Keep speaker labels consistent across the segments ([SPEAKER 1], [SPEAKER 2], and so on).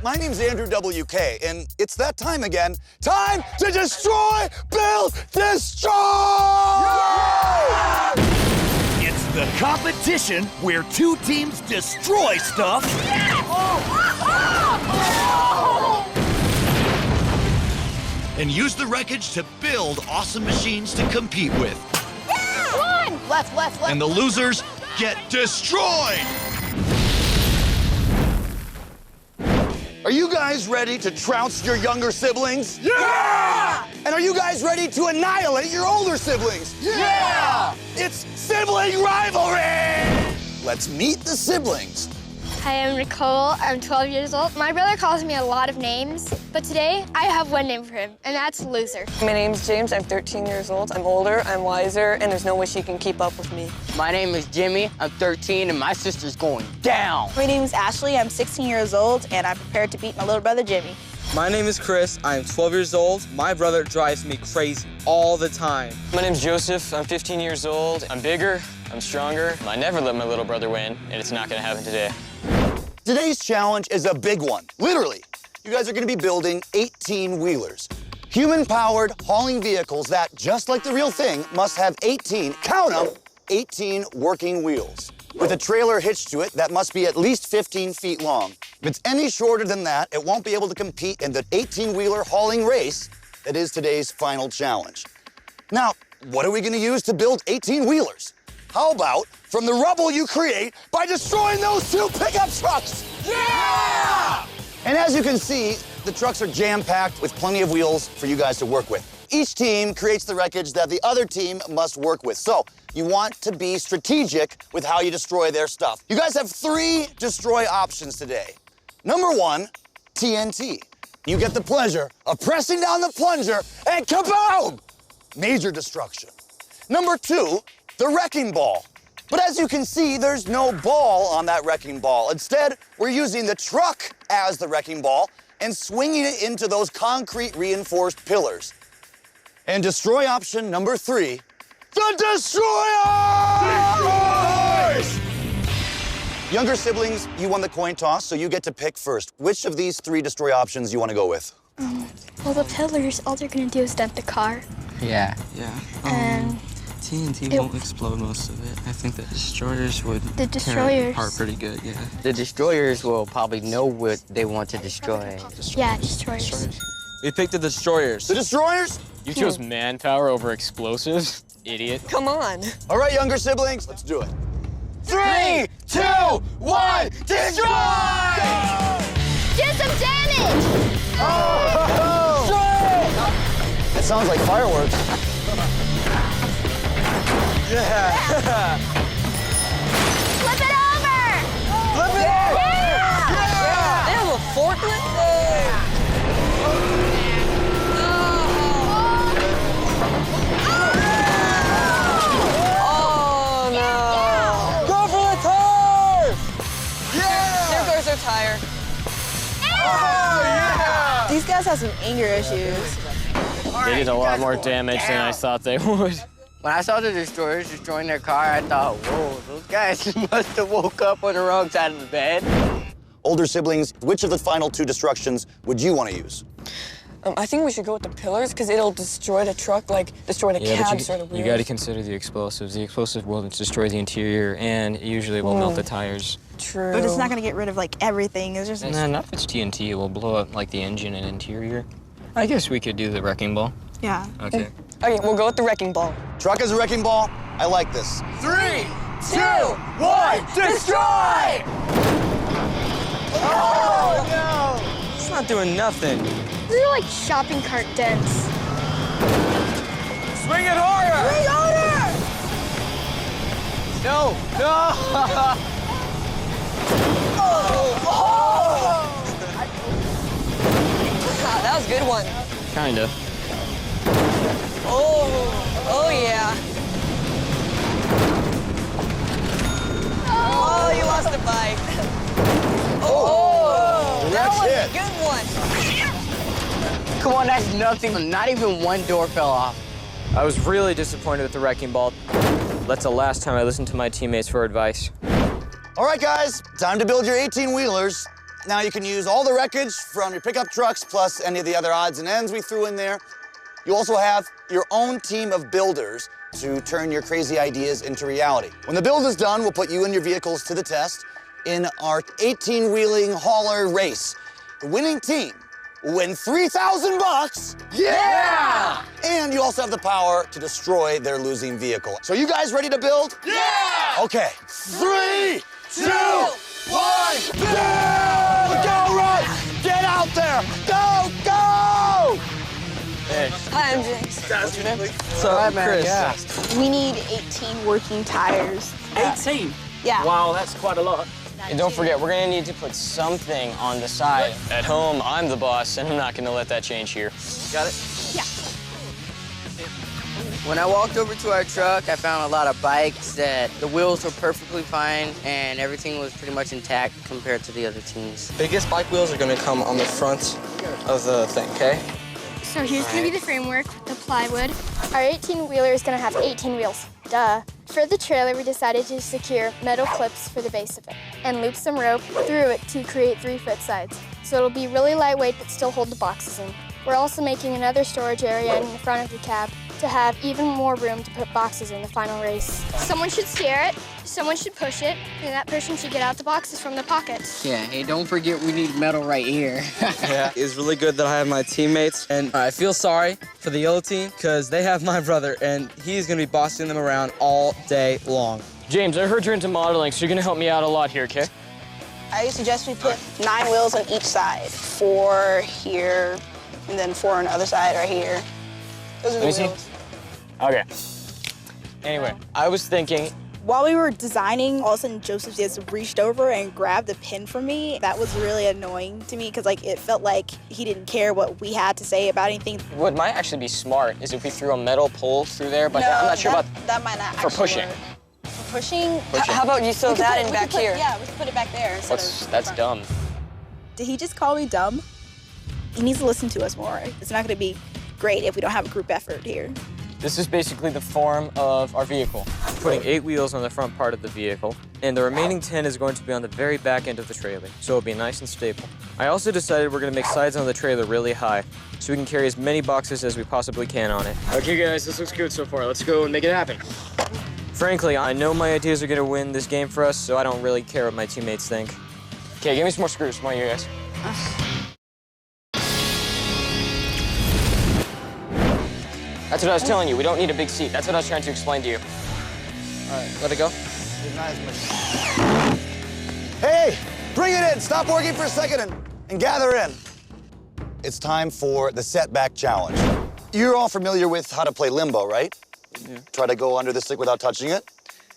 [SPEAKER 1] my name's Andrew WK, and it's that time again. Time to destroy, build, destroy! Yeah!
[SPEAKER 2] It's the competition where two teams destroy stuff.
[SPEAKER 3] Yeah!
[SPEAKER 2] And use the wreckage to build awesome machines to compete with.
[SPEAKER 3] Yeah! Come on! Left.
[SPEAKER 2] And the losers get destroyed!
[SPEAKER 1] Are you guys ready to trounce your younger siblings?
[SPEAKER 3] Yeah!
[SPEAKER 1] And are you guys ready to annihilate your older siblings? Yeah! It's Sibling Rivalry! Let's meet the siblings.
[SPEAKER 4] Hi, I'm Nicole. I'm 12 years old. My brother calls me a lot of names, but today I have one name for him, and that's Loser.
[SPEAKER 5] My name's James. I'm 13 years old. I'm older, I'm wiser, and there's no way she can keep up with me.
[SPEAKER 6] My name is Jimmy. I'm 13, and my sister's going down.
[SPEAKER 7] My name is Ashley. I'm 16 years old, and I'm prepared to beat my little brother, Jimmy.
[SPEAKER 8] My name is Chris. I'm 12 years old. My brother drives me crazy all the time.
[SPEAKER 9] My name's Joseph. I'm 15 years old. I'm bigger. I'm stronger. I never let my little brother win, and it's not gonna happen today.
[SPEAKER 1] Today's challenge is a big one, literally. You guys are gonna be building 18-wheelers. Human-powered hauling vehicles that, just like the real thing, must have 18, count them, 18 working wheels. With a trailer hitched to it that must be at least 15 feet long. If it's any shorter than that, it won't be able to compete in the 18-wheeler hauling race that is today's final challenge. Now, what are we gonna use to build 18-wheelers? How about from the rubble you create by destroying those two pickup trucks? Yeah! And as you can see, the trucks are jam-packed with plenty of wheels for you guys to work with. Each team creates the wreckage that the other team must work with. So you want to be strategic with how you destroy their stuff. You guys have 3 destroy options today. Number 1, TNT. You get the pleasure of pressing down the plunger and kaboom! Major destruction. Number 2, the wrecking ball. But as you can see, there's no ball on that wrecking ball. Instead, we're using the truck as the wrecking ball and swinging it into those concrete reinforced pillars. And destroy option number 3, the destroyers! Younger siblings, you won the coin toss, so you get to pick first. Which of these 3 destroy options you want to go with?
[SPEAKER 4] Well, the pillars, all they're gonna do is dent the car.
[SPEAKER 6] Yeah.
[SPEAKER 4] And
[SPEAKER 8] TNT won't explode most of it. I think the destroyers would
[SPEAKER 4] The
[SPEAKER 8] tear it
[SPEAKER 4] destroyers.
[SPEAKER 8] apart pretty good, yeah.
[SPEAKER 6] The destroyers will probably know what they want to destroy.
[SPEAKER 4] Yeah, destroyers.
[SPEAKER 8] We picked the destroyers.
[SPEAKER 1] The destroyers?
[SPEAKER 9] You chose manpower over explosives? Idiot.
[SPEAKER 5] Come on.
[SPEAKER 1] All right, younger siblings, let's do it. 3, 2, 1, destroy!
[SPEAKER 4] Do some damage!
[SPEAKER 1] That sounds like fireworks. Yeah.
[SPEAKER 4] Flip it over!
[SPEAKER 1] Flip it over!
[SPEAKER 5] They have a forklift? Oh, no.
[SPEAKER 1] Go for the tires! Yeah!
[SPEAKER 5] There goes their tire.
[SPEAKER 1] Oh, yeah!
[SPEAKER 7] These guys have some anger issues.
[SPEAKER 9] They did a lot more damage than I thought they would.
[SPEAKER 6] When I saw the destroyers destroying their car, I thought, whoa, those guys must have woke up on the wrong side of the bed.
[SPEAKER 1] Older siblings, which of the final 2 destructions would you want to use?
[SPEAKER 5] I think we should go with the pillars because it'll destroy the truck, like destroy the cab sort of
[SPEAKER 9] you
[SPEAKER 5] wheels.
[SPEAKER 9] got to consider the explosives. The explosive will destroy the interior, and it usually will melt the tires.
[SPEAKER 5] True.
[SPEAKER 7] But it's not gonna get rid of like everything. It's just
[SPEAKER 9] No, not if it's TNT. It will blow up like the engine and interior. I guess we could do the wrecking ball.
[SPEAKER 7] yeah.
[SPEAKER 9] Okay.
[SPEAKER 5] Okay, we'll go with the wrecking ball.
[SPEAKER 1] Truck as a wrecking ball? I like this.
[SPEAKER 2] 3,
[SPEAKER 1] 2, 1, destroy!
[SPEAKER 8] Oh, no! It's not doing nothing.
[SPEAKER 4] These are like shopping cart dents.
[SPEAKER 8] Swing it harder!
[SPEAKER 7] Swing harder!
[SPEAKER 8] No! No!
[SPEAKER 5] That was a good one.
[SPEAKER 9] Kinda.
[SPEAKER 5] Oh yeah. Oh, you lost the bike. Oh, that
[SPEAKER 1] That's
[SPEAKER 5] was
[SPEAKER 1] it.
[SPEAKER 5] a good one.
[SPEAKER 6] Come on, that's nothing. Not even one door fell off.
[SPEAKER 10] I was really disappointed with the wrecking ball. That's the last time I listened to my teammates for advice.
[SPEAKER 1] All right, guys, time to build your 18-wheelers. Now you can use all the wreckage from your pickup trucks plus any of the other odds and ends we threw in there. You also have your own team of builders to turn your crazy ideas into reality. When the build is done, we'll put you and your vehicles to the test in our 18-wheeling hauler race. The winning team will win $3,000.
[SPEAKER 2] Yeah!
[SPEAKER 1] And you also have the power to destroy their losing vehicle. So you guys ready to build?
[SPEAKER 2] Yeah!
[SPEAKER 1] Okay.
[SPEAKER 2] 3, 2, 1,
[SPEAKER 1] Build! Go, Run! Get out there! Go, go!
[SPEAKER 5] Hi, I'm James.
[SPEAKER 10] What's your name?
[SPEAKER 8] So I'm Chris.
[SPEAKER 10] Yeah.
[SPEAKER 7] We need 18 working tires.
[SPEAKER 10] 18?
[SPEAKER 7] Yeah.
[SPEAKER 10] Wow, that's quite a lot.
[SPEAKER 9] And don't forget, we're gonna need to put something on the side. At home, I'm the boss, and I'm not gonna let that change here.
[SPEAKER 10] Got it?
[SPEAKER 7] Yeah.
[SPEAKER 6] When I walked over to our truck, I found a lot of bikes that the wheels were perfectly fine and everything was pretty much intact compared to the other teams.
[SPEAKER 8] Biggest bike wheels are gonna come on the front of the thing, okay?
[SPEAKER 4] So here's gonna be the framework, the plywood. Our 18-wheeler is gonna have 18 wheels, duh. For the trailer, we decided to secure metal clips for the base of it and loop some rope through it to create 3-foot sides. So it'll be really lightweight but still hold the boxes in. We're also making another storage area in the front of the cab to have even more room to put boxes in the final race. Someone should steer it, someone should push it, and that person should get out the boxes from the pockets.
[SPEAKER 6] Yeah, hey, don't forget we need metal right here.
[SPEAKER 8] Yeah, it's really good that I have my teammates, and I feel sorry for the yellow team because they have my brother, and he's gonna be bossing them around all day long.
[SPEAKER 10] James, I heard you're into modeling, so you're gonna help me out a lot here, okay?
[SPEAKER 7] I suggest we put 9 wheels on each side. 4 here, and then 4 on the other side right here. Those are the
[SPEAKER 10] Let me see.
[SPEAKER 7] wheels.
[SPEAKER 10] Okay. Anyway, I was thinking,
[SPEAKER 7] While we were designing, all of a sudden Joseph just reached over and grabbed a pin from me. That was really annoying to me because it felt like he didn't care what we had to say about anything.
[SPEAKER 9] What might actually be smart is if we threw a metal pole through there, but I'm not sure about
[SPEAKER 7] that might not
[SPEAKER 9] for
[SPEAKER 7] actually
[SPEAKER 9] pushing.
[SPEAKER 7] work. For pushing?
[SPEAKER 5] How about you sew
[SPEAKER 7] We could
[SPEAKER 5] that
[SPEAKER 7] put-
[SPEAKER 5] in
[SPEAKER 7] we
[SPEAKER 5] back
[SPEAKER 7] could put-
[SPEAKER 5] here?
[SPEAKER 7] Yeah, we could put it back there. instead of
[SPEAKER 9] That's
[SPEAKER 7] front.
[SPEAKER 9] dumb.
[SPEAKER 7] Did he just call me dumb? He needs to listen to us more. It's not going to be great if we don't have a group effort here.
[SPEAKER 10] this is basically the form of our vehicle. Putting 8 wheels on the front part of the vehicle, and the remaining 10 is going to be on the very back end of the trailer, so it'll be nice and stable. I also decided we're gonna make sides on the trailer really high, so we can carry as many boxes as we possibly can on it. Okay guys, this looks good so far. Let's go and make it happen. Frankly, I know my ideas are gonna win this game for us, so I don't really care what my teammates think. Okay, give me some more screws. Come on, you guys. That's what I was telling you. We don't need a big seat. That's what I was trying to explain to you.
[SPEAKER 8] All right, let it go.
[SPEAKER 1] Hey, bring it in. Stop working for a second and gather in. It's time for the setback challenge. You're all familiar with how to play limbo, right? Yeah. Try to go under the stick without touching it.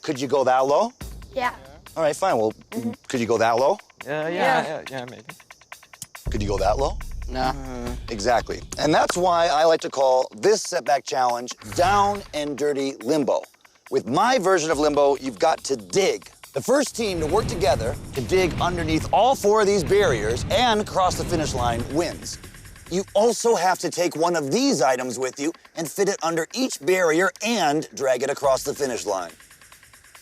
[SPEAKER 1] Could you go that low?
[SPEAKER 4] Yeah.
[SPEAKER 1] All right, fine. Well, could you go that low?
[SPEAKER 10] Yeah, maybe.
[SPEAKER 1] Could you go that low?
[SPEAKER 6] No.
[SPEAKER 1] Exactly. And that's why I like to call this setback challenge down and dirty limbo. With my version of limbo, you've got to dig. The first team to work together to dig underneath all 4 of these barriers and cross the finish line wins. You also have to take one of these items with you and fit it under each barrier and drag it across the finish line.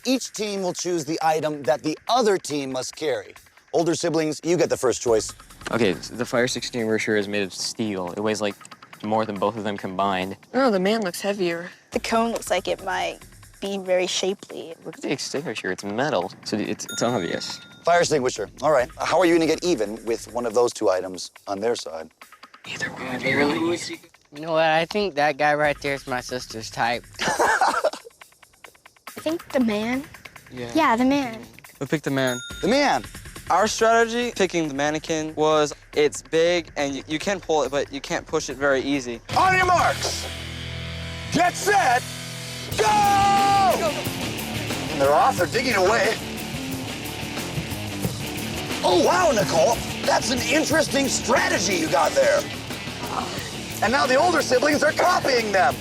[SPEAKER 1] Each team will choose the item that the other team must carry. Older siblings, you get the first choice.
[SPEAKER 9] Okay, so the fire extinguisher is made of steel. It weighs like more than both of them combined.
[SPEAKER 5] Oh, the man looks heavier.
[SPEAKER 7] The cone looks like it might be very shapely.
[SPEAKER 9] Look at the extinguisher, it's metal, so it's obvious.
[SPEAKER 1] Fire extinguisher. All right. How are you gonna get even with one of those 2 items on their side?
[SPEAKER 6] You know what? I think that guy right there is my sister's type.
[SPEAKER 4] I think the man. Yeah, the man.
[SPEAKER 8] We picked the man.
[SPEAKER 1] The man.
[SPEAKER 8] Our strategy, picking the mannequin, was it's big and you can pull it, but you can't push it very easy.
[SPEAKER 2] On your marks. Get set. Go!
[SPEAKER 1] And they're off. They're digging away. Oh, wow, Nicole. That's an interesting strategy you got there. And now the older siblings are copying them.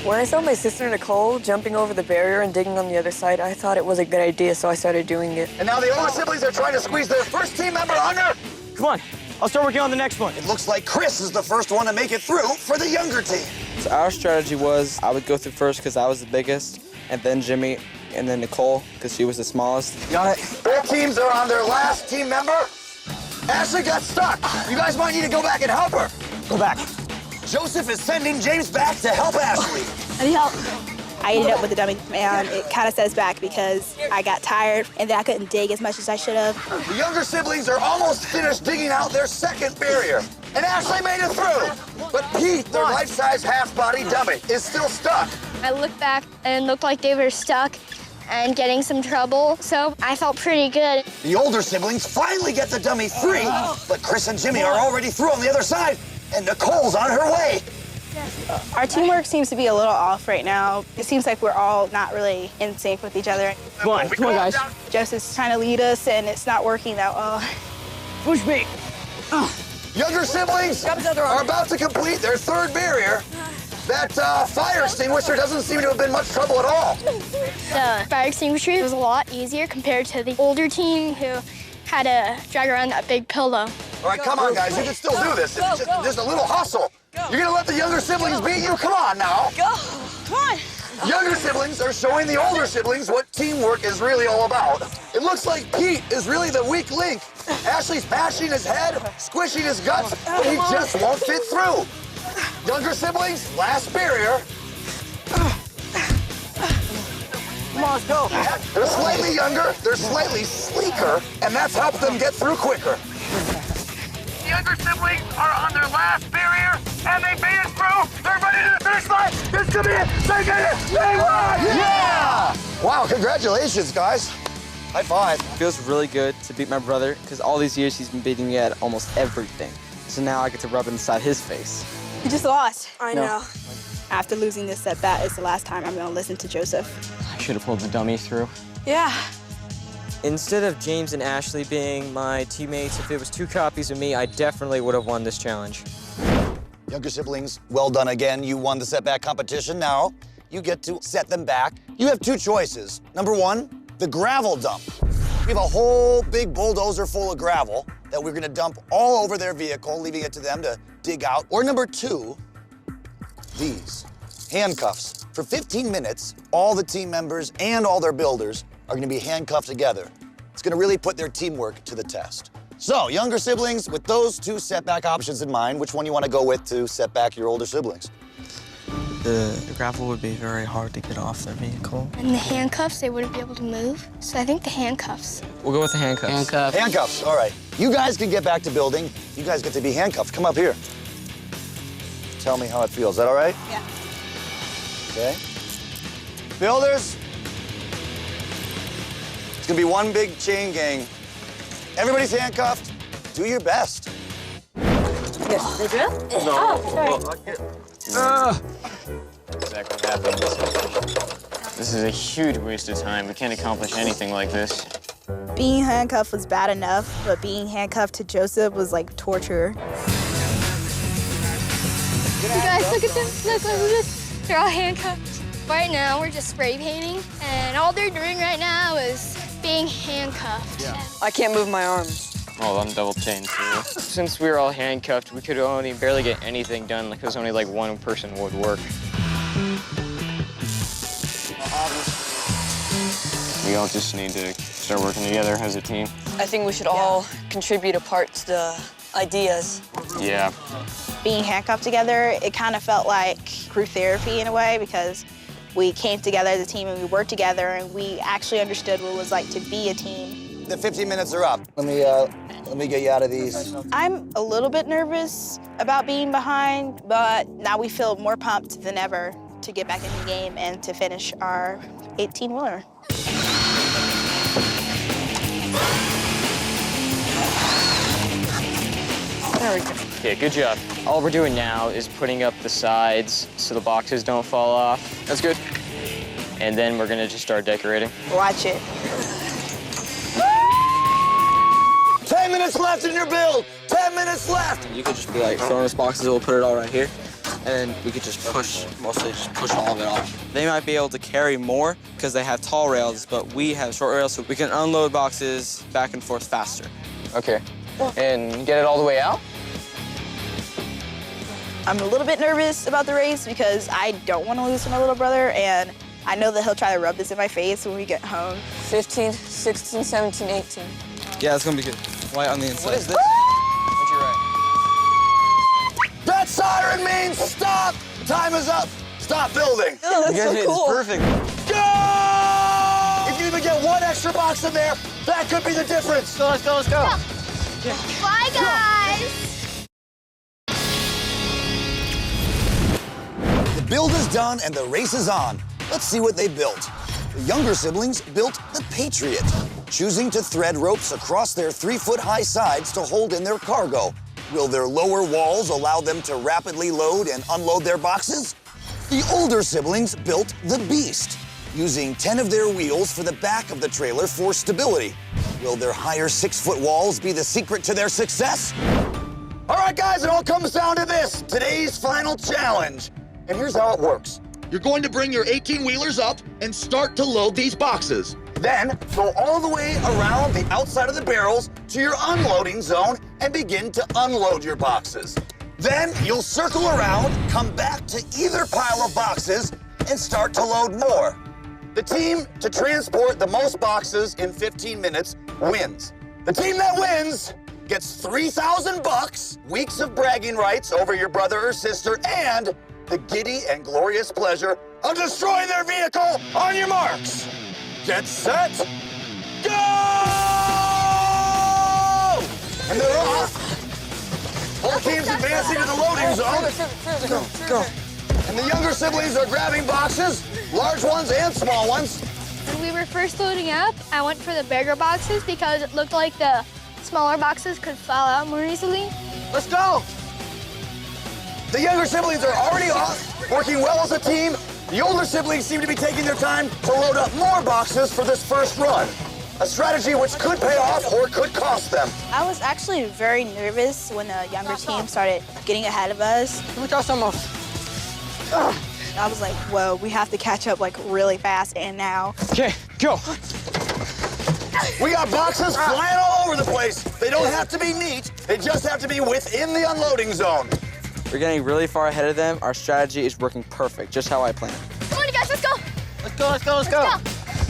[SPEAKER 5] When I saw my sister Nicole jumping over the barrier and digging on the other side, I thought it was a good idea, so I started doing it.
[SPEAKER 1] And now the older siblings are trying to squeeze their first team member under.
[SPEAKER 10] Come on, I'll start working on the next one.
[SPEAKER 1] It looks like Chris is the first one to make it through for the younger team.
[SPEAKER 8] So our strategy was I would go through first because I was the biggest, and then Jimmy, and then Nicole because she was the smallest.
[SPEAKER 1] Got it. Both teams are on their last team member. Ashley got stuck. You guys might need to go back and help her. Go back. Joseph is sending James back to help Ashley.
[SPEAKER 7] I need help. I ended up with the dummy, and it kind of set us back because I got tired and then I couldn't dig as much as I should have.
[SPEAKER 1] The younger siblings are almost finished digging out their second barrier, and Ashley made it through. But Pete, their life-size half-body dummy, is still stuck.
[SPEAKER 4] I looked back and it looked like they were stuck and getting some trouble, so I felt pretty good.
[SPEAKER 1] The older siblings finally get the dummy free, but Chris and Jimmy are already through on the other side, and Nicole's on her way.
[SPEAKER 7] Our teamwork seems to be a little off right now. It seems like we're all not really in sync with each other.
[SPEAKER 8] Come on, guys.
[SPEAKER 7] Joseph's trying to lead us, and it's not working that well.
[SPEAKER 8] Push me.
[SPEAKER 1] Younger siblings are about to complete their third barrier. That fire extinguisher doesn't seem to have been much trouble at all.
[SPEAKER 4] The fire extinguisher was a lot easier compared to the older team who had to drag around that big pillow.
[SPEAKER 1] All right, come on, guys. You can still do this. It's just a little hustle. You're gonna let the younger siblings beat you? Come on now.
[SPEAKER 5] Go. Come on.
[SPEAKER 1] Younger siblings are showing the older siblings what teamwork is really all about. It looks like Pete is really the weak link. Ashley's bashing his head, squishing his guts, but he just won't fit through. Younger siblings, last barrier.
[SPEAKER 8] Come on, let's go.
[SPEAKER 1] They're slightly younger, they're slightly sleeker, and that's helped them get through quicker. The younger siblings are on their last barrier, and they made it through. They're ready to the finish line. This could be it. They did it. They won. Yeah! Wow, congratulations, guys. High five.
[SPEAKER 8] It feels really good to beat my brother because all these years he's been beating me at almost everything. So now I get to rub it inside his face.
[SPEAKER 7] You just lost.
[SPEAKER 5] I know.
[SPEAKER 7] After losing this setback, it's the last time I'm gonna listen to Joseph.
[SPEAKER 9] I should have pulled the dummy through.
[SPEAKER 5] Yeah.
[SPEAKER 10] Instead of James and Ashley being my teammates, if it was 2 copies of me, I definitely would have won this challenge.
[SPEAKER 1] Younger siblings, well done again. You won the setback competition. Now you get to set them back. You have 2 choices. Number 1, the gravel dump. We have a whole big bulldozer full of gravel that we're gonna dump all over their vehicle, leaving it to them to dig out. Or number 2, these handcuffs. For 15 minutes, all the team members and all their builders are gonna be handcuffed together. It's gonna really put their teamwork to the test. So, younger siblings, with those 2 setback options in mind, which one you wanna go with to set back your older siblings?
[SPEAKER 8] The gravel would be very hard to get off their vehicle.
[SPEAKER 4] And the handcuffs, they wouldn't be able to move. So I think the handcuffs.
[SPEAKER 8] We'll go with the handcuffs.
[SPEAKER 1] Handcuffs, all right. You guys can get back to building. You guys get to be handcuffed. Come up here. Tell me how it feels. Is that all right?
[SPEAKER 7] Yeah.
[SPEAKER 1] Okay. Builders, it's gonna be one big chain gang. Everybody's handcuffed. Do your best.
[SPEAKER 5] Yes, they drill?
[SPEAKER 9] No. Exactly what happened. This is a huge waste of time. We can't accomplish anything like this.
[SPEAKER 7] Being handcuffed was bad enough, but being handcuffed to Joseph was like torture.
[SPEAKER 4] You guys, look at them. Look at this. They're all handcuffed. Right now, we're just spray painting, and all they're doing right now is being handcuffed.
[SPEAKER 9] Yeah.
[SPEAKER 5] I can't move my arms.
[SPEAKER 9] Oh, I'm double chained too. Since we were all handcuffed, we could only barely get anything done because only like 1 person would work. We all just need to start working together as a team.
[SPEAKER 5] I think we should all contribute a part to the ideas.
[SPEAKER 9] Yeah.
[SPEAKER 7] Being handcuffed together, it kind of felt like group therapy in a way because we came together as a team and we worked together and we actually understood what it was like to be a team.
[SPEAKER 1] The 15 minutes are up. Let me get you out of these.
[SPEAKER 7] I'm a little bit nervous about being behind, but now we feel more pumped than ever to get back in the game and to finish our 18-wheeler.
[SPEAKER 5] There we go.
[SPEAKER 9] Okay, good job. All we're doing now is putting up the sides so the boxes don't fall off. That's good. And then we're gonna just start decorating.
[SPEAKER 7] Watch it.
[SPEAKER 1] 10 minutes left in your build. 10 minutes left.
[SPEAKER 8] You could just be like throwing us boxes, we'll put it all right here. And we could just push, mostly just push all of it off. They might be able to carry more because they have tall rails, but we have short rails, so we can unload boxes back and forth faster.
[SPEAKER 9] Okay. And get it all the way out?
[SPEAKER 7] I'm a little bit nervous about the race because I don't want to lose to my little brother, and I know that he'll try to rub this in my face when we get home.
[SPEAKER 5] 15, 16, 17, 18.
[SPEAKER 8] Yeah, it's gonna be good. White on the inside.
[SPEAKER 9] What is this?
[SPEAKER 1] time is up. Stop building.
[SPEAKER 5] Oh, that's
[SPEAKER 8] You guys
[SPEAKER 5] so
[SPEAKER 8] made
[SPEAKER 5] cool.
[SPEAKER 8] this perfect.
[SPEAKER 1] Go! If you even get one extra box in there, that could be the difference.
[SPEAKER 8] Let's go, let's go.
[SPEAKER 4] Bye, guys.
[SPEAKER 1] The build is done and the race is on. Let's see what they built. The younger siblings built the Patriot, choosing to thread ropes across their 3-foot-high sides to hold in their cargo. Will their lower walls allow them to rapidly load and unload their boxes? The older siblings built the Beast, using 10 of their wheels for the back of the trailer for stability. Will their higher 6-foot walls be the secret to their success? All right, guys, it all comes down to this, today's final challenge. And here's how it works. You're going to bring your 18-wheelers up and start to load these boxes. Then, go all the way around the outside of the barrels to your unloading zone and begin to unload your boxes. Then, you'll circle around, come back to either pile of boxes, and start to load more. The team to transport the most boxes in 15 minutes wins. The team that wins gets 3,000 bucks, weeks of bragging rights over your brother or sister, and the giddy and glorious pleasure of destroying their vehicle on your marks. Get set, go! And they're off. Both teams advancing to the loading zone.
[SPEAKER 8] Go.
[SPEAKER 1] And the younger siblings are grabbing boxes, large ones and small ones.
[SPEAKER 4] When we were first loading up, I went for the bigger boxes because it looked like the smaller boxes could fall out more easily.
[SPEAKER 1] Let's go! The younger siblings are already off, working well as a team. The older siblings seem to be taking their time to load up more boxes for this first run. A strategy which could pay off or could cost them.
[SPEAKER 7] I was actually very nervous when the younger team started getting ahead of us.
[SPEAKER 8] Look how some of.
[SPEAKER 7] I was like, whoa, we have to catch up like really fast and now.
[SPEAKER 8] Okay, go.
[SPEAKER 1] We got boxes flying all over the place. They don't have to be neat. They just have to be within the unloading zone.
[SPEAKER 8] We're getting really far ahead of them. Our strategy is working perfect, just how I planned.
[SPEAKER 4] Come on, you guys, let's go.
[SPEAKER 8] Let's go, let's go, let's go.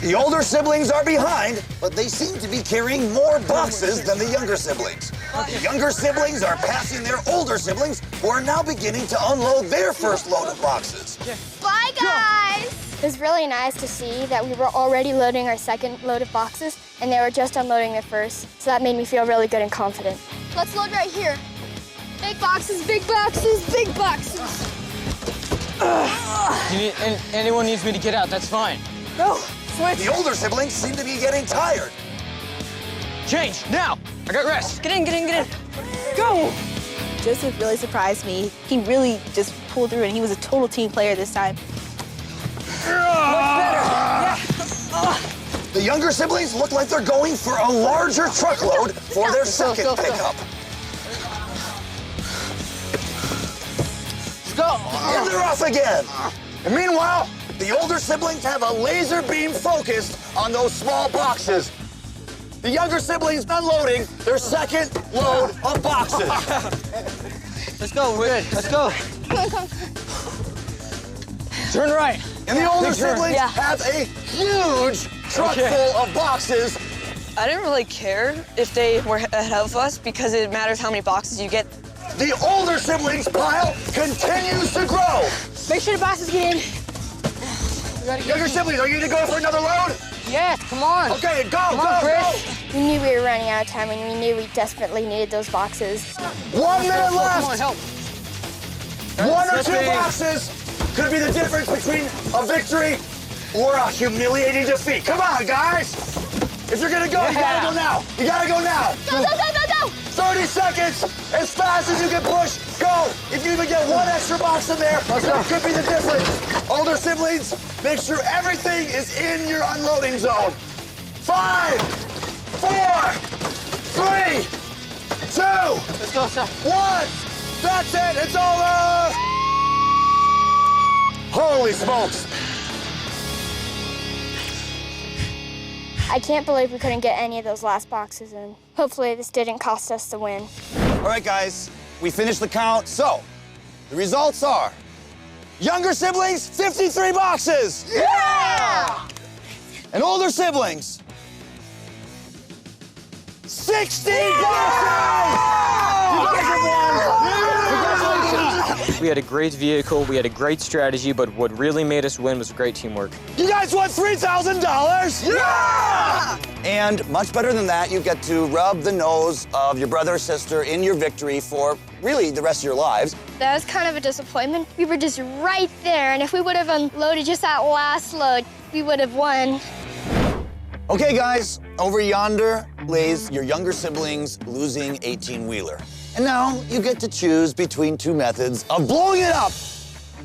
[SPEAKER 1] The older siblings are behind, but they seem to be carrying more boxes than the younger siblings. The younger siblings are passing their older siblings, who are now beginning to unload their first load of boxes.
[SPEAKER 4] Bye, guys. It was really nice to see that we were already loading our second load of boxes, and they were just unloading their first. So that made me feel really good and confident. Let's load right here. Big boxes, big boxes, big boxes.
[SPEAKER 10] Anyone needs me to get out, that's fine.
[SPEAKER 5] Go. Switch.
[SPEAKER 1] The older siblings seem to be getting tired.
[SPEAKER 10] Change, now. I got rest.
[SPEAKER 5] Get in, get in, get in. Go.
[SPEAKER 7] Joseph really surprised me. He really just pulled through and he was a total team player this time.
[SPEAKER 5] Much better. Yeah.
[SPEAKER 1] The younger siblings look like they're going for a larger truckload for their second pickup.
[SPEAKER 8] Go.
[SPEAKER 1] And they're off again. And meanwhile, the older siblings have a laser beam focused on those small boxes. The younger siblings unloading their second load of boxes.
[SPEAKER 8] Let's go, we're good. Let's go.
[SPEAKER 10] Turn right.
[SPEAKER 1] And the older siblings
[SPEAKER 5] Yeah.
[SPEAKER 1] have a huge truck full of boxes.
[SPEAKER 5] I didn't really care if they were ahead of us because it matters how many boxes you get.
[SPEAKER 1] The older siblings pile continues to grow.
[SPEAKER 4] Make sure the boxes get in.
[SPEAKER 1] Younger siblings, are you gonna go for another load?
[SPEAKER 10] Yes, come on.
[SPEAKER 1] Okay, go,
[SPEAKER 10] Come on, Chris.
[SPEAKER 4] We knew we were running out of time, and we knew we desperately needed those boxes.
[SPEAKER 1] 1 minute
[SPEAKER 10] Come on,
[SPEAKER 1] left.
[SPEAKER 10] help.
[SPEAKER 1] One or
[SPEAKER 10] That's
[SPEAKER 1] two
[SPEAKER 10] it.
[SPEAKER 1] boxes could be the difference between a victory or a humiliating defeat. Come on, guys. If you're gonna go, you gotta go now. You gotta go now.
[SPEAKER 4] Go, go, go, go, go!
[SPEAKER 1] 30 seconds, as fast as you can push, go. If you even get one extra box in there, that could be the difference. Older siblings, make sure everything is in your unloading zone. 5, 4, 3, 2,
[SPEAKER 8] Let's go, sir.
[SPEAKER 1] 1. That's it, it's over. Holy smokes.
[SPEAKER 4] I can't believe we couldn't get any of those last boxes in. Hopefully this didn't cost us the win.
[SPEAKER 1] All right, guys, we finished the count. So, the results are younger siblings, 53 boxes.
[SPEAKER 4] Yeah!
[SPEAKER 1] And older siblings, 60 boxes! You guys have won! Congratulations!
[SPEAKER 10] We had a great vehicle, we had a great strategy, but what really made us win was great teamwork.
[SPEAKER 1] You guys won $3,000? Yeah! And much better than that, you get to rub the nose of your brother or sister in your victory for really the rest of your lives.
[SPEAKER 4] That was kind of a disappointment. We were just right there, and if we would have unloaded just that last load, we would have won.
[SPEAKER 1] Okay, guys, over yonder lays your younger siblings losing 18-wheeler. And now you get to choose between two methods of blowing it up.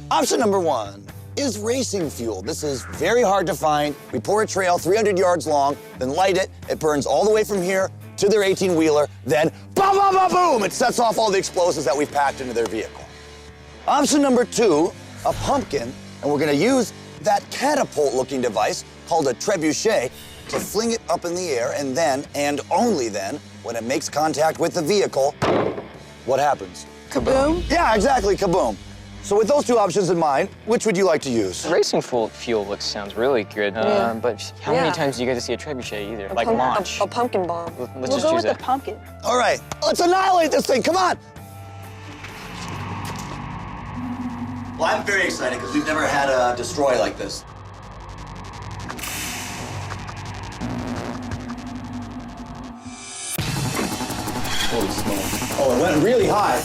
[SPEAKER 1] Option number one is racing fuel. This is very hard to find. We pour a trail 300 yards long, then light it. It burns all the way from here to their 18-wheeler, then boom, boom, boom, boom, it sets off all the explosives that we've packed into their vehicle. Option number two, a pumpkin, and we're gonna use that catapult-looking device called a trebuchet to fling it up in the air, and then, and only then, when it makes contact with the vehicle, what happens?
[SPEAKER 5] Kaboom?
[SPEAKER 1] Yeah, exactly, kaboom. So with those two options in mind, which would you like to use?
[SPEAKER 9] Racing fuel sounds really good, but how many times do you get to see a trebuchet either? Like launch.
[SPEAKER 5] A pumpkin bomb.
[SPEAKER 9] Let's
[SPEAKER 7] We'll
[SPEAKER 9] just
[SPEAKER 7] go
[SPEAKER 9] choose
[SPEAKER 7] with the
[SPEAKER 9] that.
[SPEAKER 7] pumpkin.
[SPEAKER 1] All right, let's annihilate this thing, come on! Well, I'm very excited because we've never had a destroy like this. Holy smokes. Oh, it went really high.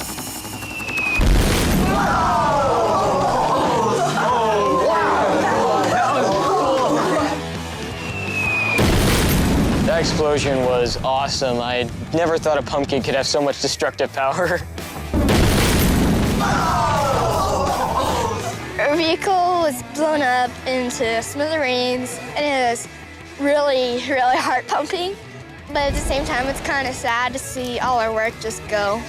[SPEAKER 9] That explosion was awesome. I never thought a pumpkin could have so much destructive power.
[SPEAKER 4] Our vehicle was blown up into smithereens, and it was really, really heart pumping. But at the same time, it's kind of sad to see all our work just go.